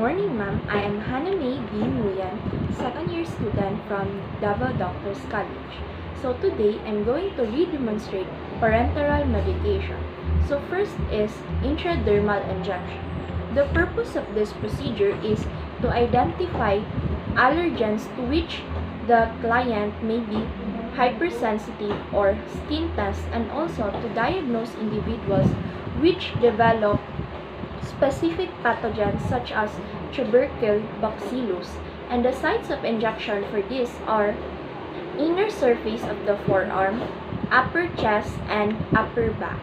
morning, ma'am. I am Hannah May B. Nguyen, second-year student from Davao Doctors College. So today, I'm going to redemonstrate parenteral medication. So first is intradermal injection. The purpose of this procedure is to identify allergens to which the client may be hypersensitive or skin test, and also to diagnose individuals which develop specific pathogens such as tubercle bacillus, and the sites of injection for this are inner surface of the forearm, upper chest, and upper back.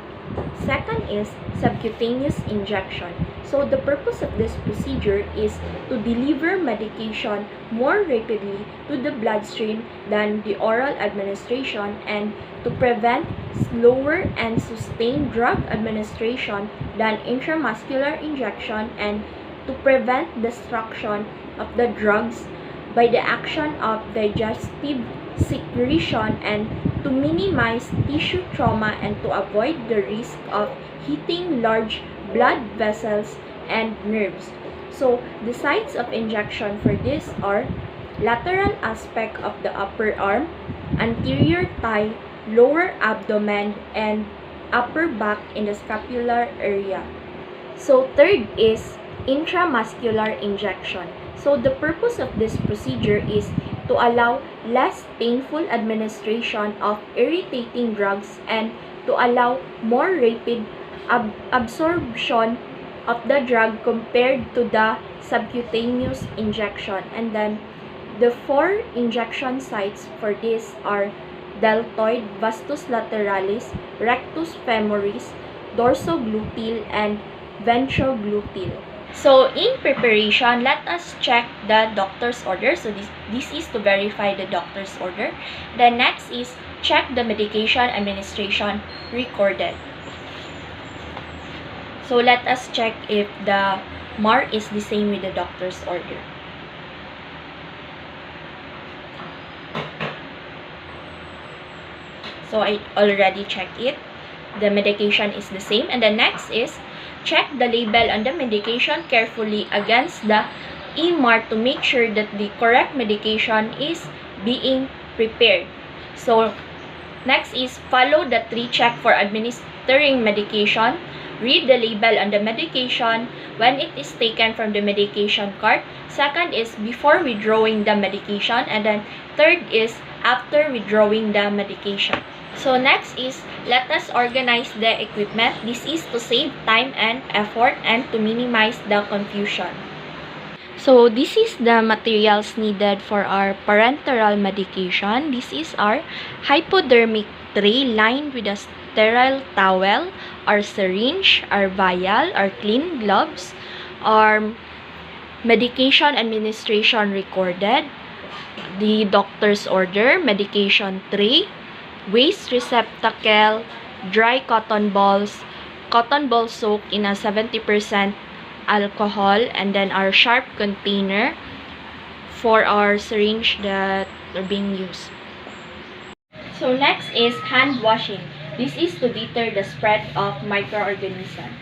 Second is subcutaneous injection. So the purpose of this procedure is to deliver medication more rapidly to the bloodstream than the oral administration, and to prevent slower and sustained drug administration than intramuscular injection, and to prevent destruction of the drugs by the action of digestive secretion, and to minimize tissue trauma and to avoid the risk of hitting large blood vessels and nerves. So the sites of injection for this are lateral aspect of the upper arm, anterior thigh, lower abdomen, and upper back in the scapular area. So third is intramuscular injection. So the purpose of this procedure is to allow less painful administration of irritating drugs, and to allow more rapid absorption of the drug compared to the subcutaneous injection. And then the four injection sites for this are deltoid, vastus lateralis, rectus femoris, dorsogluteal, and ventrogluteal. So in preparation, let us check the doctor's order. So this is to verify the doctor's order. The next is check the medication administration recorded. So let us check if the mark is the same with the doctor's order. So I already checked it. The medication is the same. And the next is check the label on the medication carefully against the E-mark to make sure that the correct medication is being prepared. So next is follow the 3 check for administering medication. Read the label on the medication when it is taken from the medication cart. Second is before withdrawing the medication. And then third is after withdrawing the medication. So next is let us organize the equipment. This is to save time and effort and to minimize the confusion. So this is the materials needed for our parenteral medication. This is our hypodermic tray lined with a sterile towel, our syringe, our vial, our clean gloves, our medication administration recorded, the doctor's order, medication tray, waste receptacle, dry cotton balls soaked in a 70% alcohol, and then our sharp container for our syringe that are being used. So next is hand washing. This is to deter the spread of microorganisms.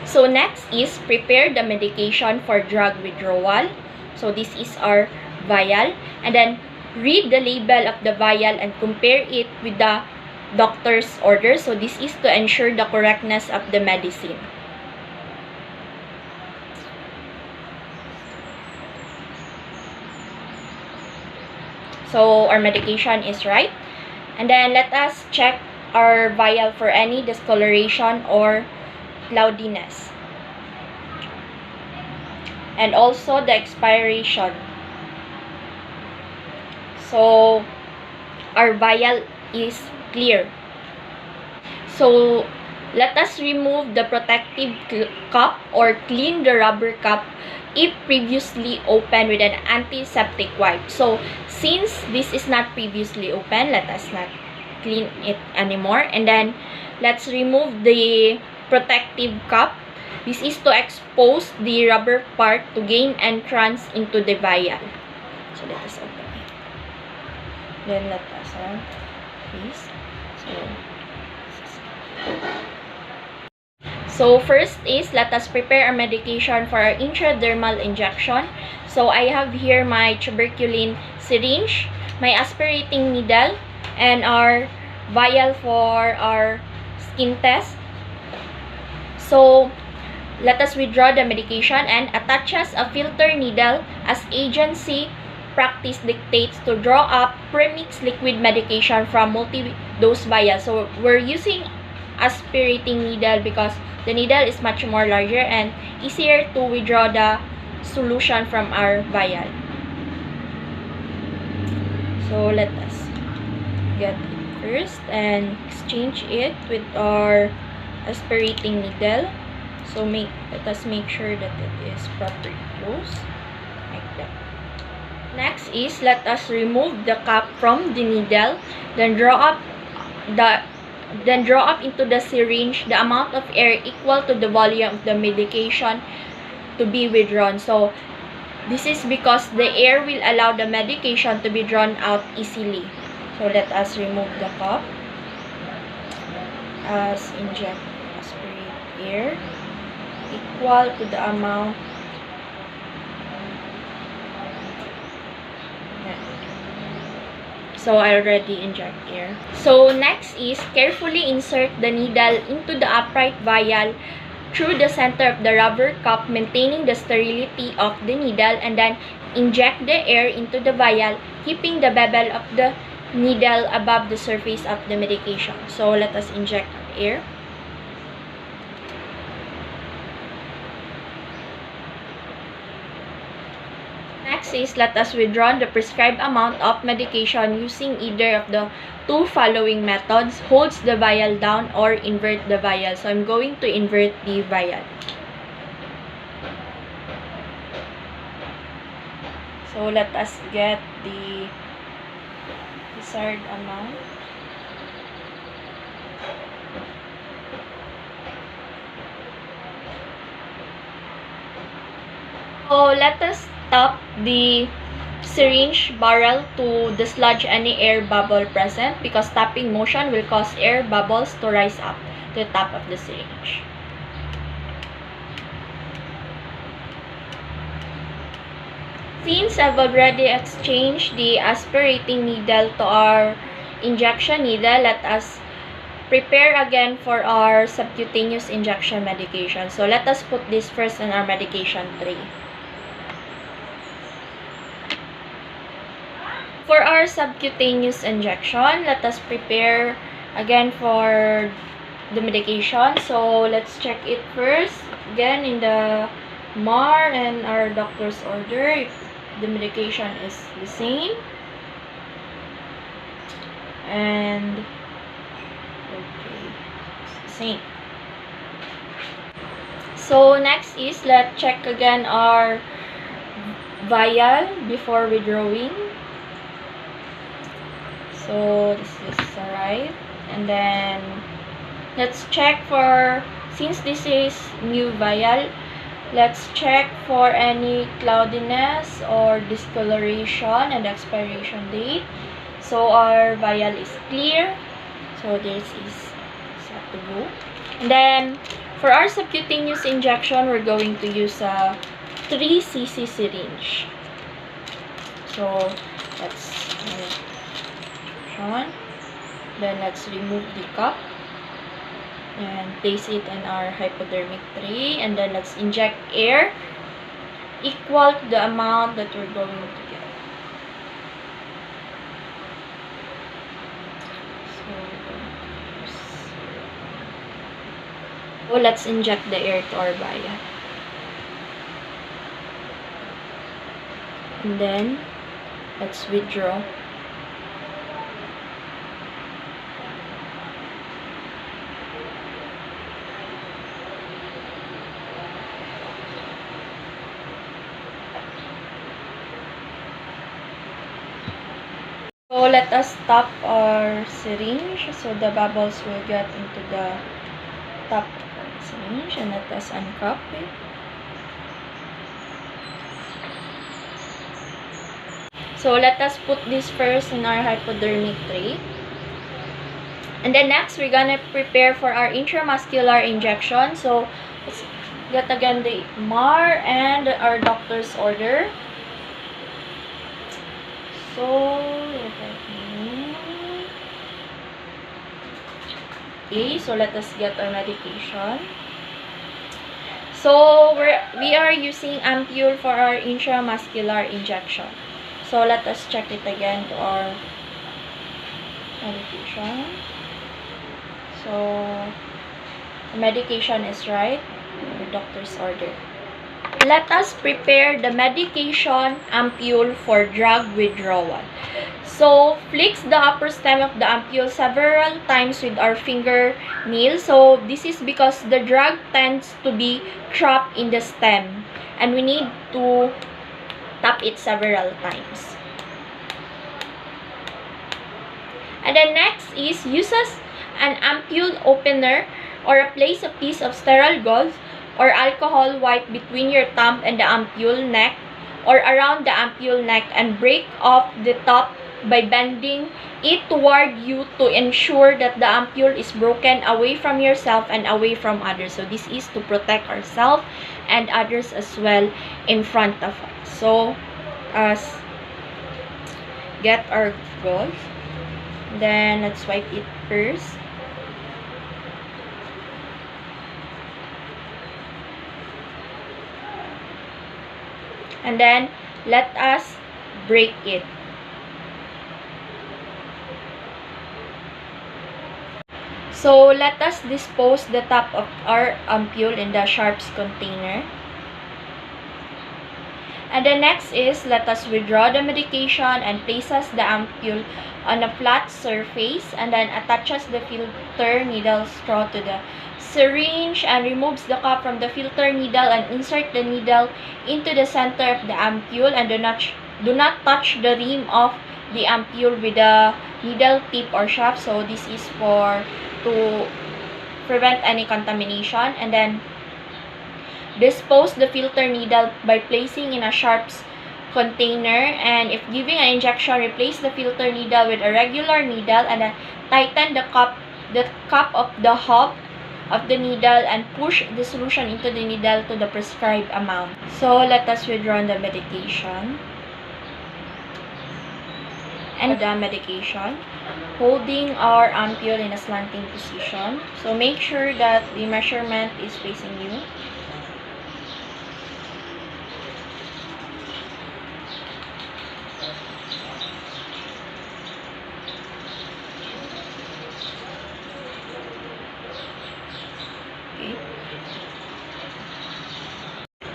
So next is prepare the medication for drug withdrawal. So this is our vial, and then read the label of the vial and compare it with the doctor's order. So this is to ensure the correctness of the medicine. So our medication is right. And then let us check our vial for any discoloration or cloudiness. and also the expiration. So our vial is clear. So let us remove the protective cup or clean the rubber cup if previously open with an antiseptic wipe. So since this is not previously open, let us not clean it anymore. And then let's remove the protective cup. This is to expose the rubber part to gain entrance into the vial. So let us open it. Then let us please. So first is, let us prepare our medication for our intradermal injection. So I have here my tuberculin syringe, my aspirating needle, and our vial for our skin test. So let us withdraw the medication and attaches a filter needle as agency practice dictates to draw up premixed liquid medication from multi-dose vial. So we're using aspirating needle because the needle is much more larger and easier to withdraw the solution from our vial. So let us get it first and exchange it with our aspirating needle. So let us make sure that it is properly closed, like that. Next is, let us remove the cap from the needle, then draw up into the syringe the amount of air equal to the volume of the medication to be withdrawn. So this is because the air will allow the medication to be drawn out easily. So let us remove the cup as inject aspirate air equal to the amount So I already inject air. So next is, carefully insert the needle into the upright vial through the center of the rubber cup, maintaining the sterility of the needle, and then inject the air into the vial, keeping the bevel of the needle above the surface of the medication. So let us inject air. Next is, let us withdraw the prescribed amount of medication using either of the two following methods: holds the vial down or invert the vial. So I'm going to invert the vial. So let us get the desired amount. So let us tap the syringe barrel to dislodge any air bubble present, because tapping motion will cause air bubbles to rise up to the top of the syringe. Since I've already exchanged the aspirating needle to our injection needle, let us prepare again for our subcutaneous injection medication. So let us put this first in our medication tray. For our subcutaneous injection, let us prepare again for the medication. So let's check it first again in the MAR and our doctor's order if the medication is the same. And okay, it's the same. So next is, let's check again our vial before withdrawing. So this is alright. And then let's check for, since this is new vial, let's check for any cloudiness or discoloration and expiration date. So our vial is clear. So this is set to go. And then for our subcutaneous injection, we're going to use a 3 cc syringe. So let's then let's remove the cup and place it in our hypodermic tray, and then let's inject air equal to the amount that we're going to get. So let's inject the air to our vial. And then, let's withdraw. So let us tap our syringe so the bubbles will get into the top of our syringe, and let us uncap it. So let us put this first in our hypodermic tray. And then next, we're gonna prepare for our intramuscular injection. So let's get again the MAR and our doctor's order. So, okay, so let us get our medication. So, we are using ampule for our intramuscular injection. So, let us check it again to our medication. So, the medication is right, the doctor's order. Let us prepare the medication ampule for drug withdrawal. So, flex the upper stem of the ampule several times with our fingernail. So, this is because the drug tends to be trapped in the stem, and we need to tap it several times. And then next is uses an ampule opener, or place a piece of sterile gauze or alcohol wipe between your thumb and the ampule neck or around the ampule neck, and break off the top by bending it toward you to ensure that the ampule is broken away from yourself and away from others. So this is to protect ourselves and others as well in front of us. So get our gauze, then let's wipe it first. And then, let us break it. So, let us dispose the top of our ampule in the sharps container. And the next is, let us withdraw the medication and places the ampule on a flat surface, and then attaches the filter needle straw to the syringe and removes the cap from the filter needle and insert the needle into the center of the ampule, and do not touch the rim of the ampule with the needle tip or shaft. So this is to prevent any contamination. And then dispose the filter needle by placing in a sharps container, and if giving an injection, replace the filter needle with a regular needle, and then tighten the cap of the hub of the needle and push the solution into the needle to the prescribed amount. So let us withdraw the medication. And the medication, holding our ampule in a slanting position. So make sure that the measurement is facing you.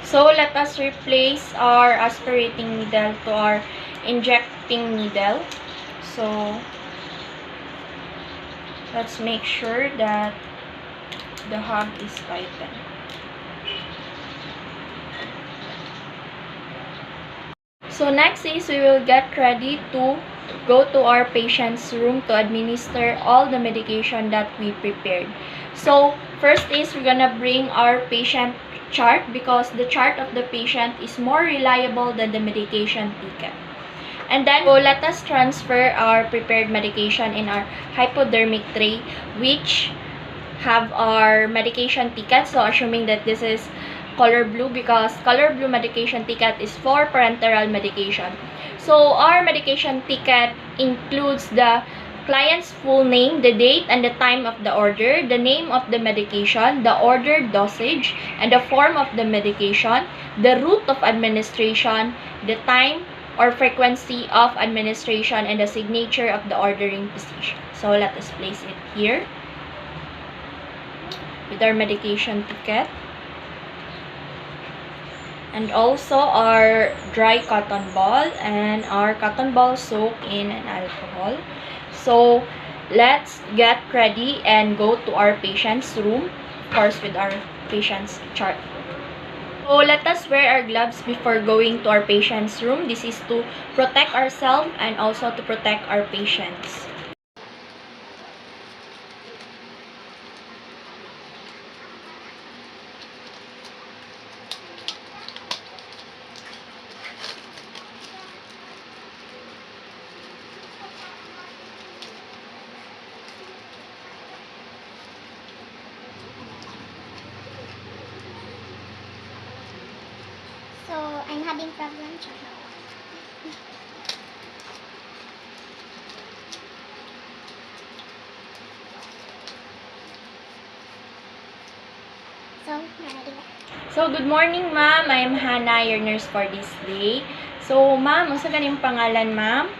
So, let us replace our aspirating needle to our injecting needle. So, let's make sure that the hub is tightened. So, next is we will get ready to go to our patient's room to administer all the medication that we prepared. So, first is we're gonna bring our patient chart, because the chart of the patient is more reliable than the medication ticket. And then, let us transfer our prepared medication in our hypodermic tray, which have our medication ticket. So, assuming that this is color blue, because color blue medication ticket is for parenteral medication. So, our medication ticket includes the client's full name, the date and the time of the order, the name of the medication, the ordered dosage, and the form of the medication, the route of administration, the time or frequency of administration, and the signature of the ordering physician. So, let us place it here with our medication ticket. and also our dry cotton ball and our cotton ball soaked in an alcohol. So let's get ready and go to our patient's room, of course with our patient's chart. So let us wear our gloves before going to our patient's room. This is to protect ourselves and also to protect our patients. So, I'm having problem. So, ready na. So, good morning, ma'am. I am Hannah, your nurse for this day. So, ma'am, unsa ganing pangalan, ma'am?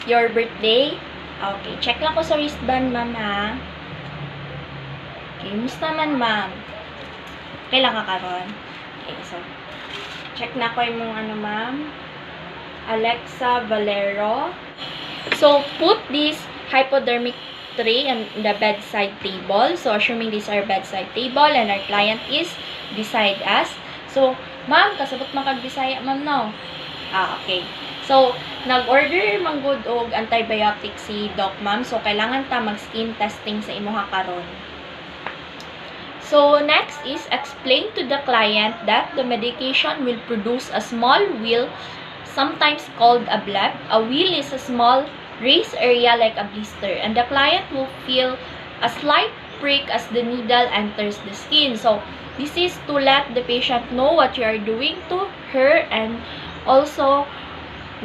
Your birthday? Okay, check lang ko sa wristband, ma'am, ha? Okay, musta man, ma'am? Okay lang ka karon? Okay, so, check na ko yung ano, ma'am. Alexa Valero. So, put this hypodermic tray on the bedside table. So, assuming this is our bedside table and our client is beside us. So, ma'am, kasabot makag-Bisaya, ma'am, no? Okay. So, nag-order man gud og antibiotic si Doc, ma'am. So, kailangan ta mag-skin testing sa imuha karon. So, next is explain to the client that the medication will produce a small wheal, sometimes called a bleb. A wheal is a small raised area like a blister, and the client will feel a slight prick as the needle enters the skin. So, this is to let the patient know what you are doing to her and also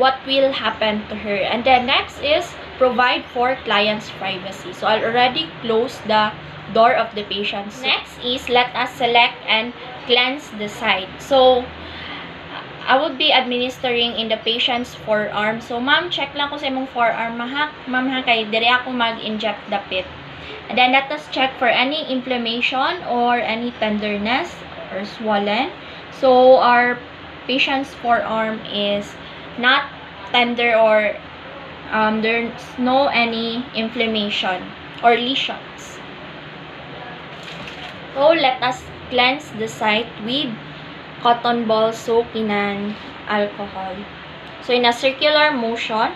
what will happen to her. And then next is provide for client's privacy. So, I'll already close the door of the patient. Next is let us select and cleanse the site. So, I would be administering in the patient's forearm. So, ma'am, check lang ko sa imong forearm, ma'am, ha, kay dire ako mag-inject dapit. And then, let us check for any inflammation or any tenderness or swollen. So, our patient's forearm is not tender or there's no any inflammation or lesions. So, let us cleanse the site with cotton ball soaked in an alcohol. So, in a circular motion,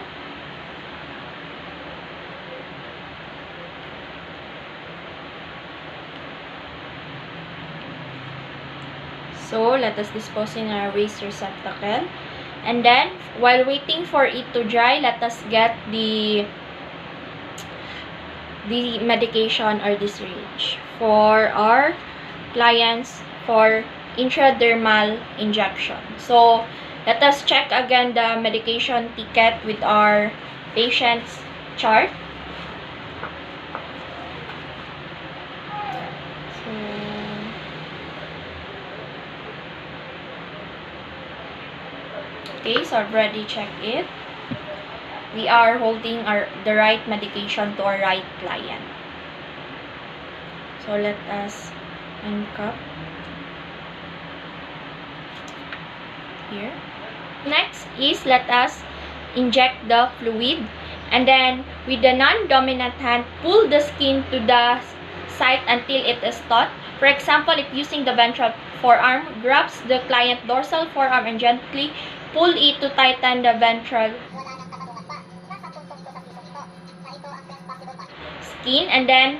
so let us dispose in our waste receptacle. And then, while waiting for it to dry, let us get the medication or the syringe for our clients for intradermal injection. So, let us check again the medication ticket with our patient's chart. Okay, so I've already checked it. We are holding the right medication to our right client. So let us uncup here. Next is let us inject the fluid, and then with the non-dominant hand, pull the skin to the site until it is taut. For example, if using the ventral forearm, grabs the client dorsal forearm and gently pull it to tighten the ventral skin, and then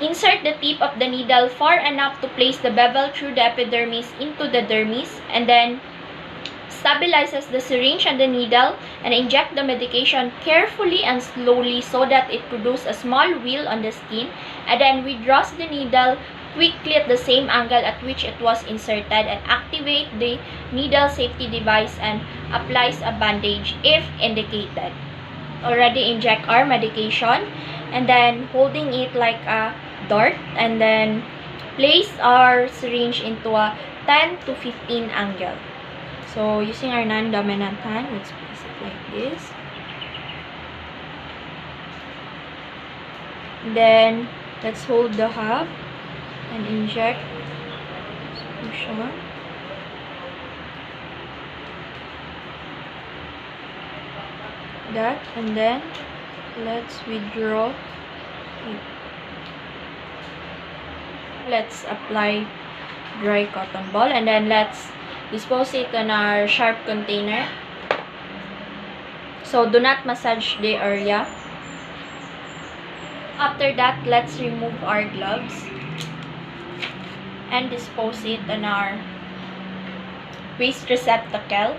insert the tip of the needle far enough to place the bevel through the epidermis into the dermis, and then stabilizes the syringe and the needle, and inject the medication carefully and slowly so that it produces a small wheal on the skin, and then withdraws the needle quickly at the same angle at which it was inserted, and activate the needle safety device and applies a bandage if indicated. Already inject our medication, and then holding it like a dart, and then place our syringe into a 10 to 15 angle. So, using our non-dominant hand, let's place it like this. Then, let's hold the hub and inject. Push on. that, and then let's withdraw it. Let's apply dry cotton ball, and then let's dispose it in our sharp container. So do not massage the area. After that, let's remove our gloves and dispose it in our waste receptacle,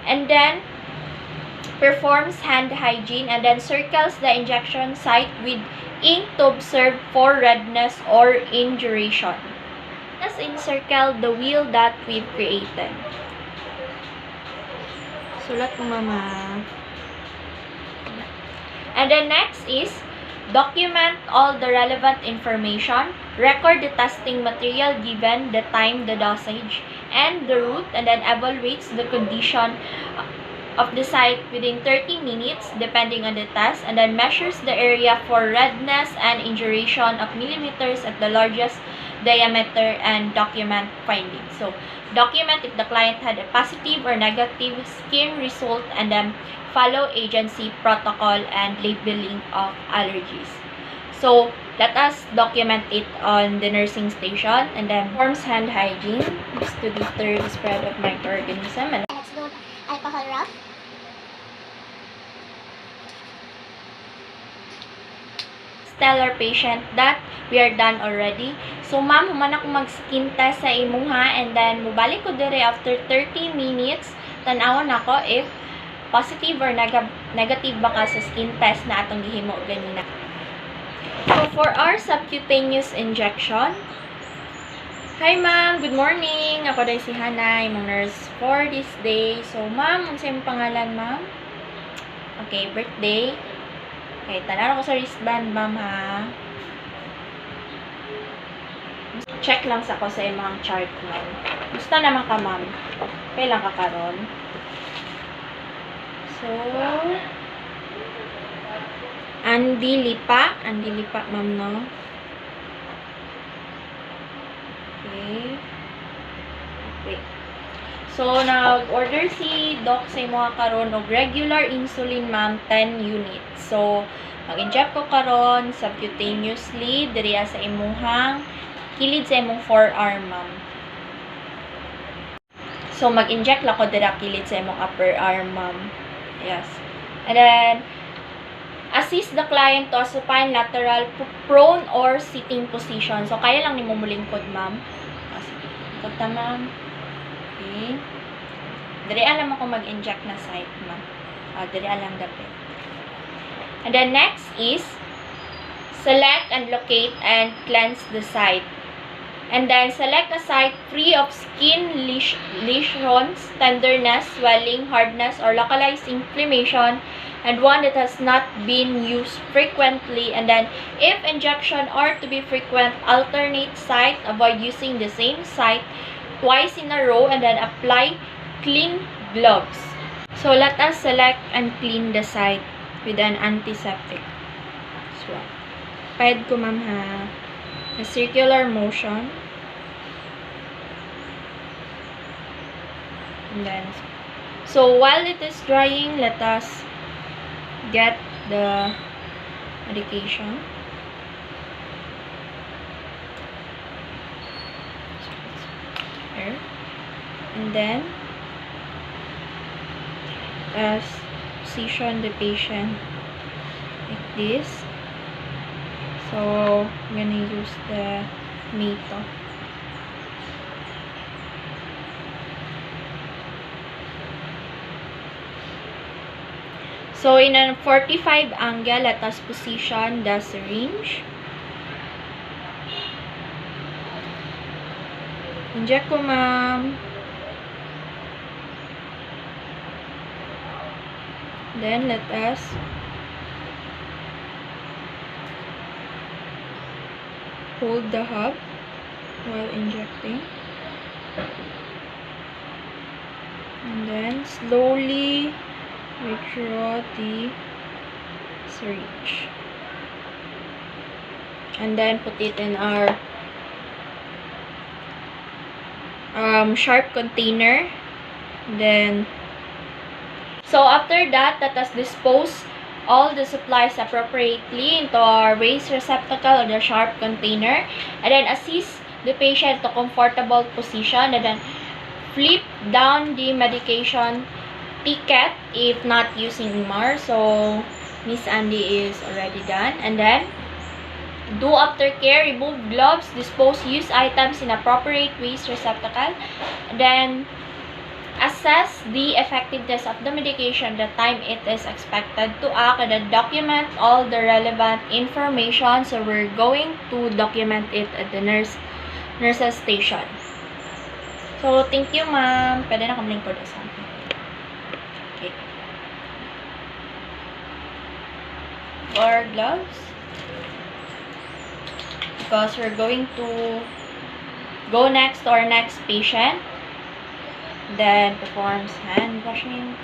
and then performs hand hygiene, and then circles the injection site with ink to observe for redness or induration. Let's encircle the wheel that we've created. Sulat mo, mama. And then next is document all the relevant information, record the testing material given, the time, the dosage, and the route, and then evaluates the condition of the site within 30 minutes depending on the test, and then measures the area for redness and induration of millimeters at the largest diameter, and document findings. So document if the client had a positive or negative skin result, and then follow agency protocol and labeling of allergies. So let us document it on the nursing station, and then performs hand hygiene to deter the spread of microorganisms. And Let's do alcohol rub. tell our patient that we are done already. So ma'am, human ako mag-skin test sa imuha, and then mubalik ko dire after 30 minutes. Tanawon ako if positive or negative ba ka sa skin test na atong gihimo ganina. So for our subcutaneous injection, hi ma'am, good morning. Ako day si Hana, imong nurse for this day. So ma'am, unsa imong pangalan ma'am? Okay, birthday. Okay, tanaw ko sa wristband, ma'am, ha? Check lang sa ko sa imong chart, ma'am. Gusto naman ka, ma'am. Kailan ka karon? So, Andi Lipa, ma'am, no? Okay. Okay. So, nag-order si Doc sa imong karon og regular insulin, ma'am, 10 units. So, mag-inject ko karon subcutaneously diriya sa imuhang kilid sa imong forearm, ma'am. So, mag-inject lang ko dira kilid sa imong upper arm, ma'am. Yes. And then, assist the client to a supine lateral prone or sitting position. So, kaya lang ni mo mulingkod, ma'am. Sige, ikot ta, ma'am. Okay. Diriya lang ako mag-inject na site, ma'am. Diriya lang dapit. And then next is select and locate and cleanse the site. And then select a site free of skin lesions, tenderness, swelling, hardness, or localized inflammation, and one that has not been used frequently. And then if injection are to be frequent, alternate site, avoid using the same site twice in a row, and then apply clean gloves. So let us select and clean the site with an antiseptic swab. Pahid ko, ma'am, ha. A circular motion. And then, so while it is drying, let us get the medication. Here. And then, position the patient like this. So I'm gonna use the NATO. So in a 45 angle, let us position the syringe. Inject ko, ma'am. Then let us hold the hub while injecting, and then slowly withdraw the syringe, and then put it in our sharp container. Then So after that, let us dispose all the supplies appropriately into our waste receptacle or the sharp container, and then assist the patient to comfortable position, and then flip down the medication ticket if not using MR. So Miss Andy is already done. And then do aftercare, remove gloves, dispose used items in appropriate waste receptacle, and then assess the effectiveness of the medication, the time it is expected to act, and then document all the relevant information. So we're going to document it at the nurse's station. So thank you, ma'am. Pwede na kami lingkod sa akin. Okay. For gloves, because we're going to go next to our next patient, then performs hand washing.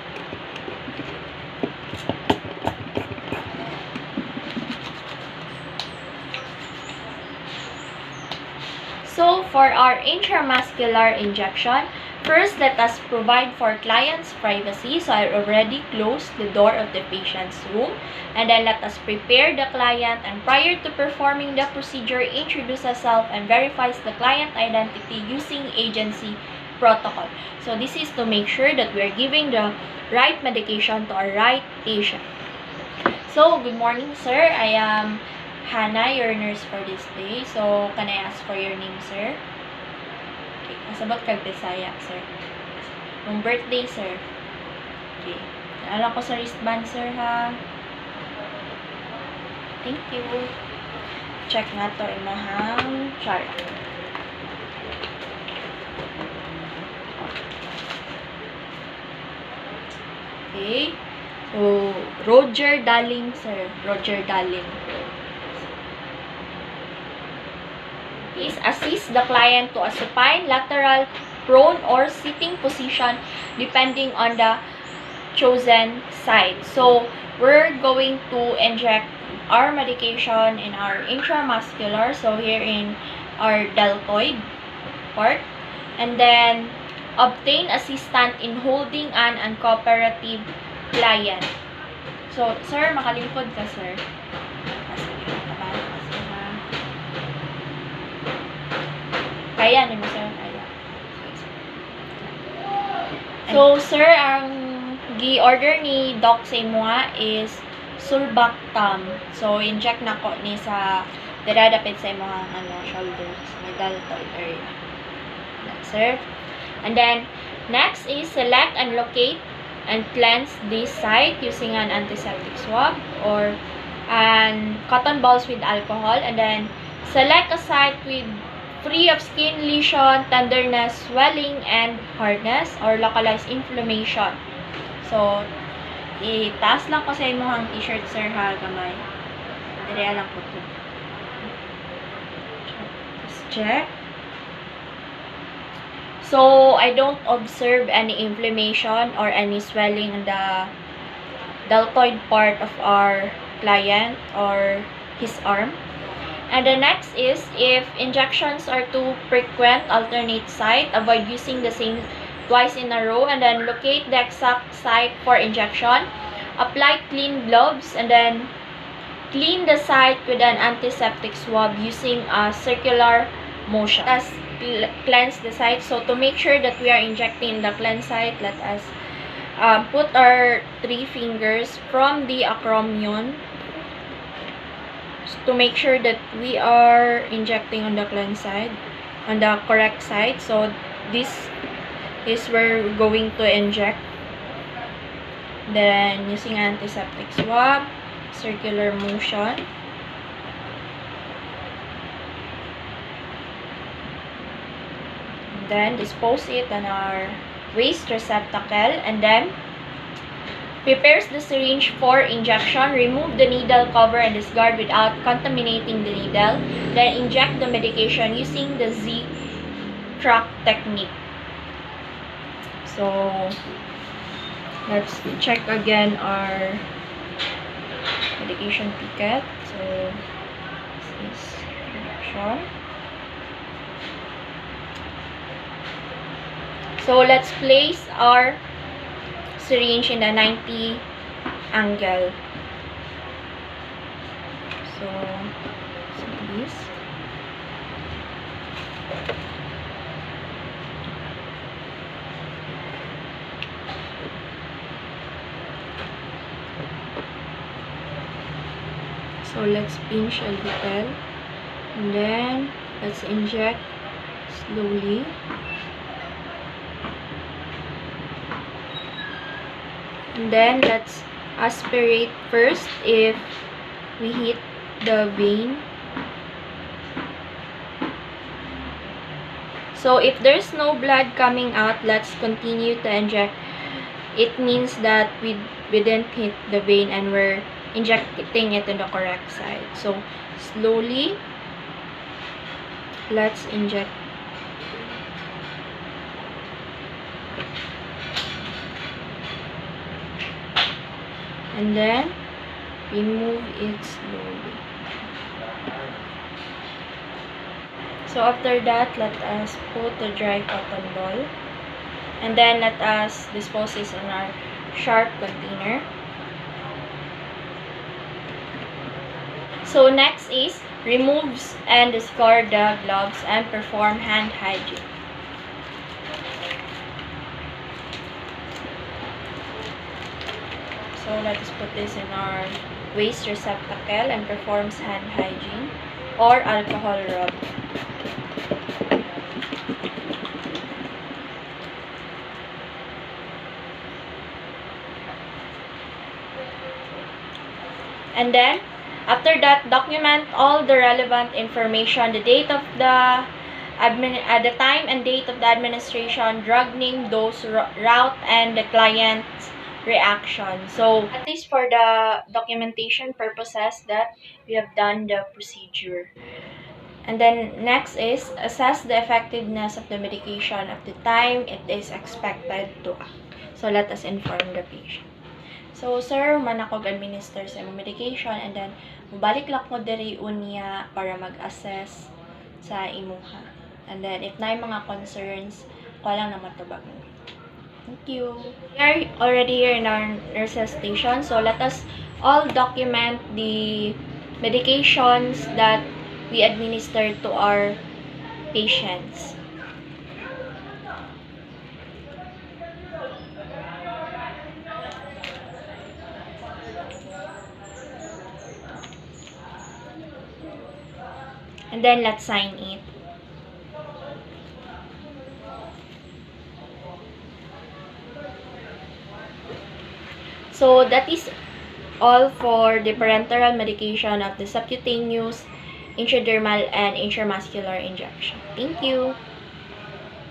So for our intramuscular injection, first let us provide for client's privacy. So I already closed the door of the patient's room, and then let us prepare the client, and prior to performing the procedure, introduce herself and verifies the client identity using agency protocol. So this is to make sure that we are giving the right medication to our right patient. So good morning, sir. I am Hannah, your nurse for this day. So can I ask for your name, sir? Okay, kasabot kag Bisaya, sir. Yung birthday, sir. Okay. Alam ko sa wristband, sir, ha? Thank you. Check nga to imahang chart. Okay. So, Roger Darling, sir. Roger Darling. Please assist the client to a supine, lateral, prone, or sitting position depending on the chosen side. So, we're going to inject our medication in our intramuscular, so here in our deltoid part, and then obtain assistance in holding an uncooperative client. So, sir, makalingkod ka, sir. Kaya, ano mo, sir? Kaya. So, sir, ang gi-order ni Doc sa imo is sulbactam. So, inject na ko ni sa dapit sa imo shoulders, may deltoid area. Sir. And then, next is select and locate and cleanse this site using an antiseptic swab or an cotton balls with alcohol. And then, select a site with free of skin lesion, tenderness, swelling, and hardness or localized inflammation. So, itaas lang ko sa imong t-shirt, sir, ha, gamay. Dire lang po ito. Just check. So, I don't observe any inflammation or any swelling in the deltoid part of our client or his arm. And the next is, if injections are too frequent, alternate site. Avoid using the same twice in a row, and then locate the exact site for injection. Apply clean gloves, and then clean the site with an antiseptic swab using a circular motion. Let us cleanse the site. So to make sure that we are injecting the cleansed site, let us put our 3 fingers from the acromion to make sure that we are injecting on the cleansed side, on the correct side. So this is where we're going to inject. Then using antiseptic swab, circular motion. And then dispose it on our waste receptacle, and then prepares the syringe for injection. Remove the needle cover and discard without contaminating the needle. Then inject the medication using the Z-track technique. So, let's check again our medication ticket. So, this is injection. So, let's place our syringe in a 90 angle. So this. So let's pinch a little, and then let's inject slowly. And then let's aspirate first if we hit the vein. So if there's no blood coming out, let's continue to inject. It means that we didn't hit the vein and we're injecting it in the correct side. So slowly, let's inject. And then remove it slowly. So after that, let us put the dry cotton ball, and then let us dispose this in our sharp container. So next is remove and discard the gloves and perform hand hygiene. So let us put this in our waste receptacle and perform hand hygiene or alcohol rub. And then, after that, document all the relevant information, the date of the time and date of the administration, drug name, dose, route, and the client's reaction. So, at least for the documentation purposes that we have done the procedure. And then, next is assess the effectiveness of the medication at the time it is expected to act. So, let us inform the patient. So, sir, manakog administer sa imong medication, and then mubalik lang ko diri unya para mag-assess sa imuha. And then, if na mga concerns, ko lang na matubag. Thank you. We are already here in our nurses station, so let us all document the medications that we administer to our patients. And then let's sign it. So that is all for the parenteral medication of the subcutaneous, intradermal, and intramuscular injection. Thank you.